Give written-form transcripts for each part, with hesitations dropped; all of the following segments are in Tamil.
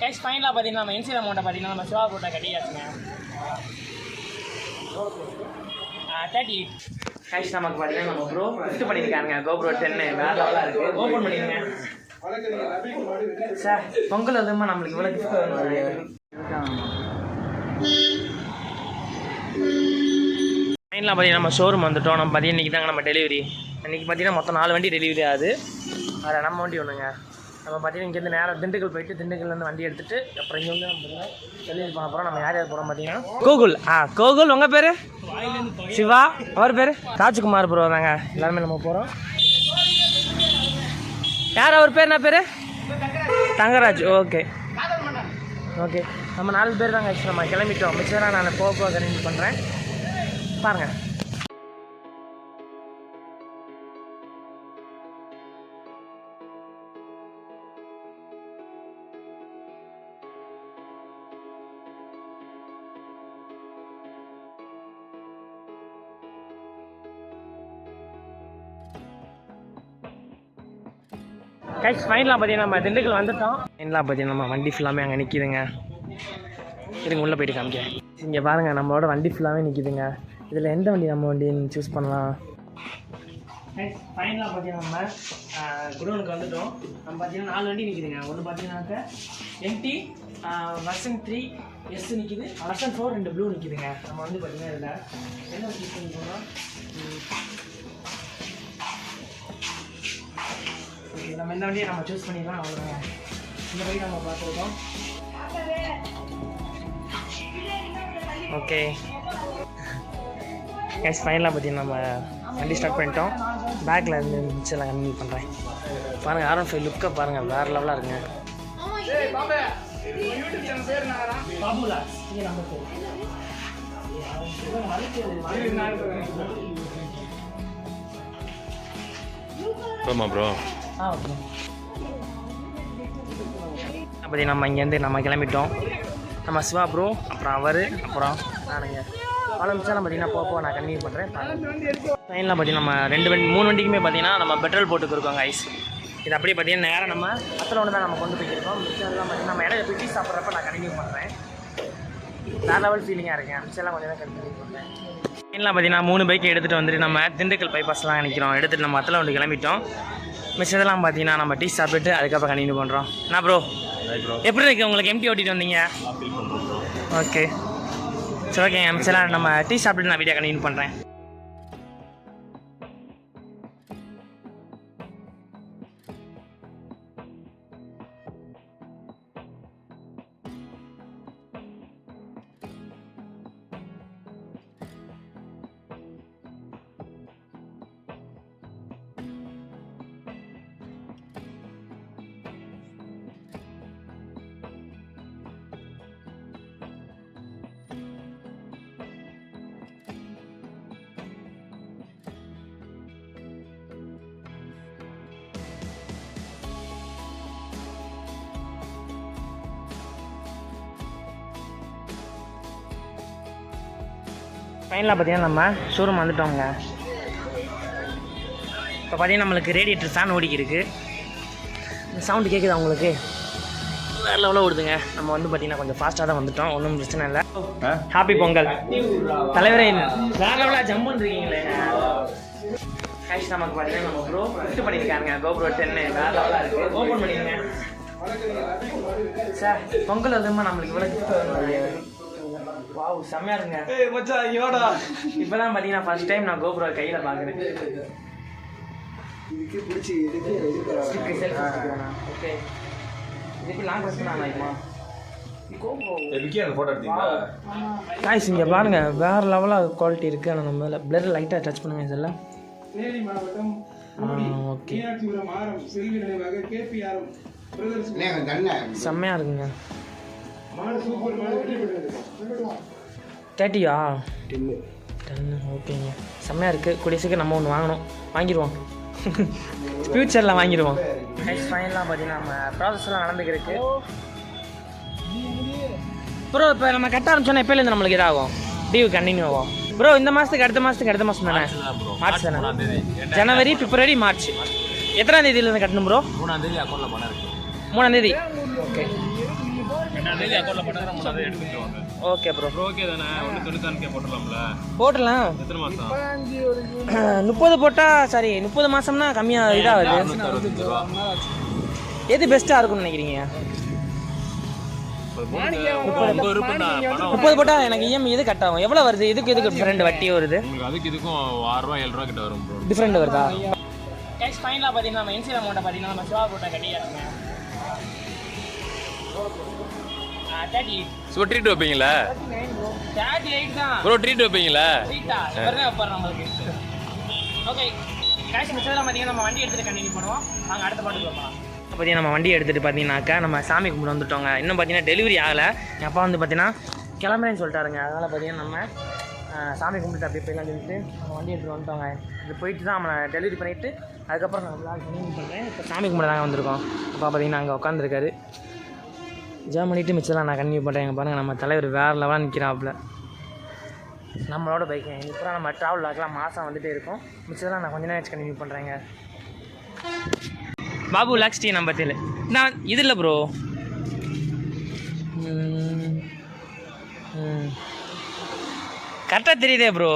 கேஷ் ஃபைனலாக பார்த்தீங்கன்னா நம்ம இன்சியல் அமௌண்ட்டை பார்த்தீங்கன்னா நம்ம சிவா போட்டை கட்டியாச்சுங்க 38 கேஷ் நமக்கு பார்த்தீங்கன்னா நம்ம ப்ரோ கிஃப்ட் பண்ணியிருக்காங்க GoPro 10 வேறு லெவலாக இருக்குது. ஓப்பன் பண்ணிடுங்க சார். பொங்கல் அதுமா நம்மளுக்கு இவ்வளோ கிஃப்ட் வேணும். ஃபைனலாக பார்த்தீங்கன்னா நம்ம ஷோரூம் வந்துவிட்டோம். நம்ம பார்த்தீங்கன்னா இன்றைக்கி தாங்க நம்ம டெலிவரி. இன்றைக்கி பார்த்தீங்கன்னா மொத்தம் 4 வண்டி டெலிவரி ஆகுது. அதில் நம்ம வண்டி ஒன்றுங்க. நம்ம பார்த்தீங்கன்னா இங்கேருந்து நேராக திண்டுக்கல் போயிட்டு திண்டுக்கல்லேருந்து வண்டி எடுத்துகிட்டு அப்புறம் இங்கே வந்து நம்ம டெலிவரி பண்ண போகிறோம். நம்ம யார் யார் போகிறோம் பார்த்தீங்கன்னா கோகுல். கோகுல் உங்கள் பேர்? சிவா. அவர் பேர் ராஜ்குமார் ப்ரோ தாங்க. எல்லாருமே நம்ம போகிறோம். யார் அவர் பேர்? என்ன பேர்? தங்கராஜ். Okay okay. நம்ம 4 பேர் தாங்க. ஆக்சுவலி நம்ம கிளம்பிட்டோம். மிச்சம் நான் போக கண்டினியூ பண்ணுறேன் பாருங்கள். கைஸ் ஃபைனலாக பார்த்தீங்கன்னா நம்ம திண்டுக்கல் வந்துட்டோம். ஃபைனலாக பார்த்தீங்கன்னா நம்ம வண்டி ஃபுல்லாமே அங்கே நிற்கிதுங்க. இருங்க உள்ளே போயிட்டு காமிக்க. இங்கே பாருங்கள் நம்மளோட வண்டி ஃபுல்லாகவே நிற்கிதுங்க. இதில் எந்த வண்டி நம்ம வண்டின்னு சூஸ் பண்ணலாம். கைஸ் ஃபைனலாக பார்த்தீங்கன்னா நம்ம குடோனுக்கு வந்துட்டோம். நம்ம பார்த்தீங்கன்னா 4 வண்டி நிற்கிதுங்க. ஒன்று பார்த்தீங்கன்னாக்க எம்டி வெர்ஷன் 3S நிற்கிது. வெர்ஷன் 4 2 ப்ளூ நிற்கிதுங்க. நம்ம வந்து பார்த்தீங்கன்னா இதில் என்ன சூஸ் பண்ணிக்கோங்க. நம்ம இந்த வண்டியை நம்ம சூஸ் பண்ணிடலாம். அவ்வளோதாங்க. இந்த வண்டி நம்ம பார்த்துருக்கோம். ஓகே கேஸ் ஃபைனலாக பார்த்தீங்கன்னா நம்ம வண்டி ஸ்டார்ட் பண்ணிட்டோம். பேக்கில் இருந்து மிச்செல்லாம் கண்டினியூ பண்ணுறேன். பாருங்கள் R15 லுக்கை பாருங்கள், வேறு லெவலாக இருக்குங்க. பாபுலா ப்ரோ அப்படி நம்ம இங்கேருந்து நம்ம கிளம்பிட்டோம். நம்ம சிவா ப்ரோ, அப்புறம் அவர், அப்புறம் நானுங்க. பல நிமிஷம் பார்த்தீங்கன்னா போக நான் கண்டினியூ பண்ணுறேன். ட்ரெயினில் பார்த்தீங்கன்னா நம்ம 3 வண்டிக்குமே பார்த்தீங்கன்னா நம்ம பெட்ரோல் போட்டுக்கு இருக்கோங்க ஐஸ். இது அப்படியே பார்த்தீங்கன்னா நேராக நம்ம அத்தனை ஒன்று தான் நம்ம கொண்டு போய்க்கிருக்கோம். மிச்சம்லாம் பார்த்தீங்கன்னா நம்ம இடையில பிடி சாப்பிட்றப்ப நான் கண்டினியூ பண்ணுறேன். வேறு லெவல் ஃபீலிங்காக இருக்கேன். மிச்சம்லாம் கொஞ்சம் தான் கண்டினியூ பண்ணுறேன். ட்ரெயினில் பார்த்தீங்கன்னா 3 பைக் எடுத்துகிட்டு வந்துட்டு நம்ம திண்டுக்கல் பைபாஸ்லாம் நிற்கிறோம். எடுத்துகிட்டு நம்ம அத்தனை ஒன்று கிளம்பிட்டோம். மிச்சதெல்லாம் பார்த்தீங்கன்னா நம்ம டீ சாப்பிட்டுட்டு அதுக்கப்புறம் கண்டினியூ பண்ணுறோம். என்ன ப்ரோ எப்படி இருக்குது உங்களுக்கு? எம்டி ஓட்டிட்டு வந்தீங்க? ஓகே சரி ஓகே. மிச்சலாம் நம்ம டீ சாப்பிட்டுட்டு நான் வீடியோ கண்டினியூ பண்ணுறேன். ஃபைனலாக பார்த்தீங்கன்னா நம்ம ஷோரூம் வந்துட்டோங்க. இப்போ பார்த்தீங்கன்னா நம்மளுக்கு ரேடியேட்டர் ஃபேன் ஓடிக்கிருக்கு. இந்த சவுண்டு கேட்குதா உங்களுக்கு? வேறு லெவலில் ஓடுதுங்க. நம்ம வந்து பார்த்தீங்கன்னா கொஞ்சம் ஃபாஸ்ட்டாக தான் வந்துட்டோம். ஒன்றும் பிரச்சனை இல்லை. ஹாப்பி பொங்கல் தலைவரே. வேறு லெவலாக ஜம்ப் பண்ணிருக்கீங்களே. கேஷ் நமக்கு பார்த்தீங்கன்னா நம்ம ப்ரோ கிஃப்ட் பண்ணியிருக்காங்க GoPro 10 வேறு லெவலாக இருக்குது. ஓப்பன் பண்ணிடுங்க சார். பொங்கல் அதுமா நம்மளுக்கு இவ்வளோ கிஃப்ட் வேணும். வாவ் செம்மையா இருங்க. ஏய் மச்சான் யோடா. இப்போதான் பாத்தீங்கன்னா ஃபர்ஸ்ட் டைம் நான் GoPro கையில பாக்குறேன். இதுக்கு பிடிச்சி எடுக்க செல்ஃபி. ஓகே இதுக்கு லாங் பிரஸ் பண்ணா நாய்மா. GoPro எதுக்கு அந்த போட்டோ எடுத்தீங்களா? गाइस இங்க பாருங்க வேற லெவலா குவாலிட்டி இருக்கு. ஆனா நம்ம பிளர் லைட்டா டச் பண்ணுங்க இதெல்லாம். தேனி மாவட்டம் ஓகே மீனாட்சிபுரம் ஆரம் செல்வி நினைவாக கேபிஆர் பிரதர்ஸ் செம்மையா இருக்குங்க. மாடு சூப்பர் மாடு வெட்டி போடுறது 30யா 10 ஓகேங்க. செம்மையாக இருக்குது. கூடிய சீக்கிரம் நம்ம ஒன்று வாங்கிடுவோம். ஃப்யூச்சரில் வாங்கிடுவோம். நெக்ஸ்ட் ஃபைனலாக பார்த்தீங்கன்னா நம்ம ப்ராசஸ்லாம் நடந்துக்கிருக்கு. ப்ரோ இப்போ நம்ம கட்ட ஆரம்பிச்சோன்னா எப்போலேருந்து நம்மளுக்கு இதாகும்? டியூ கண்டினியூ ஆகும் ப்ரோ? இந்த மாதத்துக்கு அடுத்த மாதம் தானே? மார்ச் தானே? ஜனவரி பிப்ரவரி மார்ச். எத்தனாம் தேதியிலேருந்து கட்டணும் ப்ரோ? 3ஆம் தேதி அக்கௌண்ட்டில் பணம் இருக்குது. 3ஆம் தேதி. ஓகே தேதி அக்கௌண்ட்டில் போட்டால் நம்ம அதை எடுத்துக்கிடுவாங்க. Okay bro. ஓகே தானே, 1.96K போட்டுடலாம்ல? போட்டலாம். எத்தனை மாதம்? 30 போட்டால் சரி, 30 மாதம்னா கம்மியாக இதாகுது. 65 ரூபா. எது பெஸ்ட்டாக இருக்கும்னு நினைக்கிறீங்க? 30 போட்டால் எனக்கு இஎம்ஐ இது கட் ஆகும். எவ்வளோ வருது? இதுக்கு டிஃப்ரெண்ட் வட்டி வருது? அதுக்கு இதுக்கும் 6 ரூபா 7 ரூபா கிட்ட வரும் ப்ரோ. டிஃப்ரெண்ட் வருதா? கேஷ் ஃபைனலாக பார்த்தீங்கன்னா நம்ம இன்சூரன்ஸ் அமௌண்ட்டை பார்த்தீங்கன்னா நம்ம சிவா போட்டை கட்டியாச்சுங்க. ஸோ ட்ரீட் வைப்பீங்களா? 38 தான் ப்ரோ. ட்ரீட் வைப்பீங்களா? ட்ரீட்டா இவரே வைப்பார் நம்மளுக்கு. ஓகே கேஷ் மிச்சதெல்லாம் பார்த்தீங்கன்னா நம்ம வண்டி எடுத்துகிட்டு கண்டினியூ பண்ணுவோம். நாங்கள் அடுத்த பாட்டுக்கு வைப்போம். பார்த்தீங்கன்னா நம்ம வண்டி எடுத்துகிட்டு பார்த்தீங்கன்னாக்கா நம்ம சாமி கும்பிட்டு வந்துட்டோங்க. இன்னும் பார்த்தீங்கன்னா டெலிவரி ஆகலை. என் அப்பா வந்து பார்த்தீங்கன்னா கிளம்புறேன்னு சொல்லிட்டாருங்க. அதனால் பார்த்தீங்கன்னா நம்ம சாமி கும்பிட்டு அப்படியே போய்லாம் சொல்லிட்டு நம்ம வண்டி எடுத்துகிட்டு வந்துட்டோங்க. இது போயிட்டு தான் நம்ம டெலிவரி பண்ணிவிட்டு அதுக்கப்புறம் நான் விளாக் கண்டினியூ பண்ணுறேன். இப்போ சாமி கும்பிட தாங்க வந்திருக்கோம். அப்பா பார்த்தீங்கன்னா அங்கே உட்காந்துருக்காரு. ஜாம் பண்ணிவிட்டு மிச்சலாம் நான் கண்டினியூ பண்ணுறேன். எங்கள் பாருங்கள் நம்ம தலைவர் வேறு லெவலாக நிற்கிறாப்புல. நம்மளோட பைக் இப்போ நம்ம ட்ராவல் ஆகலாம் மாதம் வந்துகிட்டே இருக்கும். மிச்சதெல்லாம் நான் கொஞ்ச நேரம் வச்சு கண்டினியூ பண்ணுறேங்க. பாபு லாக்ஸ்டி நம்பர் 7 நான் இது இல்லை ப்ரோ. கரெக்டாக தெரியுதே ப்ரோ.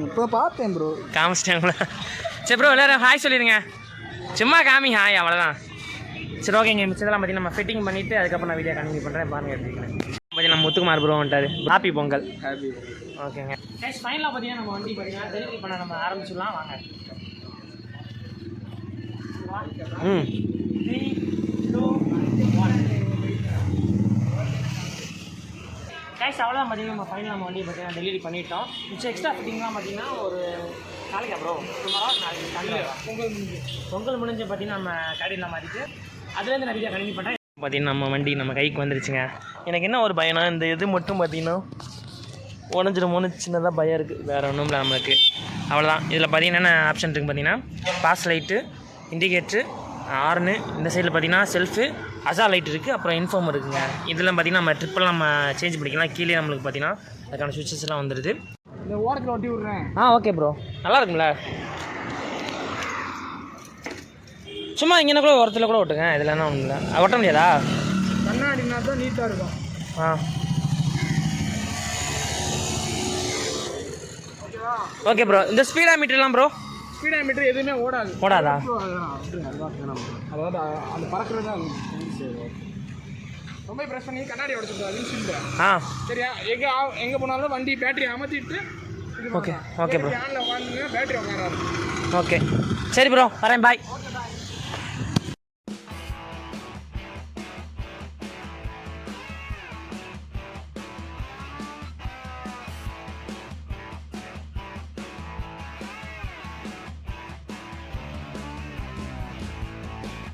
இப்போ பார்த்தேன் ப்ரோ. காமிச்சிட்டாங்களா? சரி ப்ரோ எல்லோரும் ஹாய் சொல்லிடுங்க. சும்மா காமி ஹாய், அவ்வளோதான். சரி ஓகேங்க. மிச்சதெல்லாம் பார்த்தீங்கன்னா நம்ம ஃபிட்டிங் பண்ணிவிட்டு அதுக்கப்புறம் நான் வீடியோ கண்டினியூ பண்ணுறேன். பாருங்கள் எடுத்துக்கிறேன். பார்த்தீங்கன்னா முத்துக்குமார் ப்ரோ வந்துட்டார். ஹாப்பி பொங்கல். ஓகேங்க. ஃபைனலாக பார்த்தீங்கன்னா நம்ம வண்டி பார்த்தீங்கன்னா டெலிவரி பண்ண நம்ம ஆரம்பிச்சிடலாம் வாங்க. 3, 2, 1 கேஷ் அவ்வளோதான். பார்த்தீங்கன்னா நம்ம ஃபைனல் நம்ம வண்டி பார்த்தீங்கன்னா டெலிவரி பண்ணிட்டோம். மிச்சம் எக்ஸ்ட்ரா ஃபிட்டிங்லாம் பார்த்தீங்கன்னா ஒரு நாளைக்கா ப்ரோ நாளைக்கு பொங்கல் முடிஞ்சு பார்த்தீங்கன்னா நம்ம கடையில் மாற்றிட்டு அதுலேருந்து நான் வீடியோ கண்டினியூ பண்ணுறேன். பார்த்தீங்கன்னா நம்ம வண்டி நம்ம கைக்கு வந்துருச்சுங்க. எனக்கு என்ன ஒரு பயம்னா இந்த இது மட்டும் பார்த்தீங்கன்னா உடஞ்சிடுமோன்னு சின்னதாக பயம் இருக்குது. வேறு ஒன்றும் இல்லை நம்மளுக்கு. அவ்வளோதான். இதில் பார்த்தீங்கன்னா என்ன ஆப்ஷன் இருக்குது பார்த்தீங்கன்னா பாஸ் லைட்டு, இண்டிகேட்ரு, ஆர்னு, இந்த சைடில் பார்த்தீங்கன்னா செல்ஃபு, அசா லைட் இருக்குது, அப்புறம் இன்ஃபார்ம் இருக்குங்க. இதெல்லாம் பார்த்தீங்கன்னா நம்ம ட்ரிப்பெல்லாம் நம்ம சேஞ்ச் பண்ணிக்கலாம். கீழே நம்மளுக்கு பார்த்தீங்கன்னா அதுக்கான சுவிட்சஸ்லாம் வந்துடுது. இந்த ஓரத்தில் ஒட்டி விட்றேன். Okay bro. நல்லா இருக்குங்களா? சும்மா இங்கே கூட ஓரத்தில் கூட ஓட்டுங்க. இதில் என்ன ஒன்றும் இல்லை. ஒட்ட முடியாதா? கண்ணாடினா தான் நீட்டாக இருக்கும். Okay bro. இந்த ஸ்பீடா மீட்டர்லாம் ப்ரோ? ஸ்பீடா மீட்டர் எதுவுமே ஓடாதா? அதாவது அந்த பறக்கிறது தான் ரொம்ப ப்ரெஸ் பண்ணி கண்ணாடி உடச்சிருக்கோம் விண்ட்ஷீல்டு. சரியா? எங்கே போனாலும் வண்டி பேட்டரி அமர்த்திட்டு ஓகே ஓகே ப்ரோ. ஆனில் உட்காந்து பேட்டரி உட்காராது. ஓகே சரி ப்ரோ வரேன். பாய்.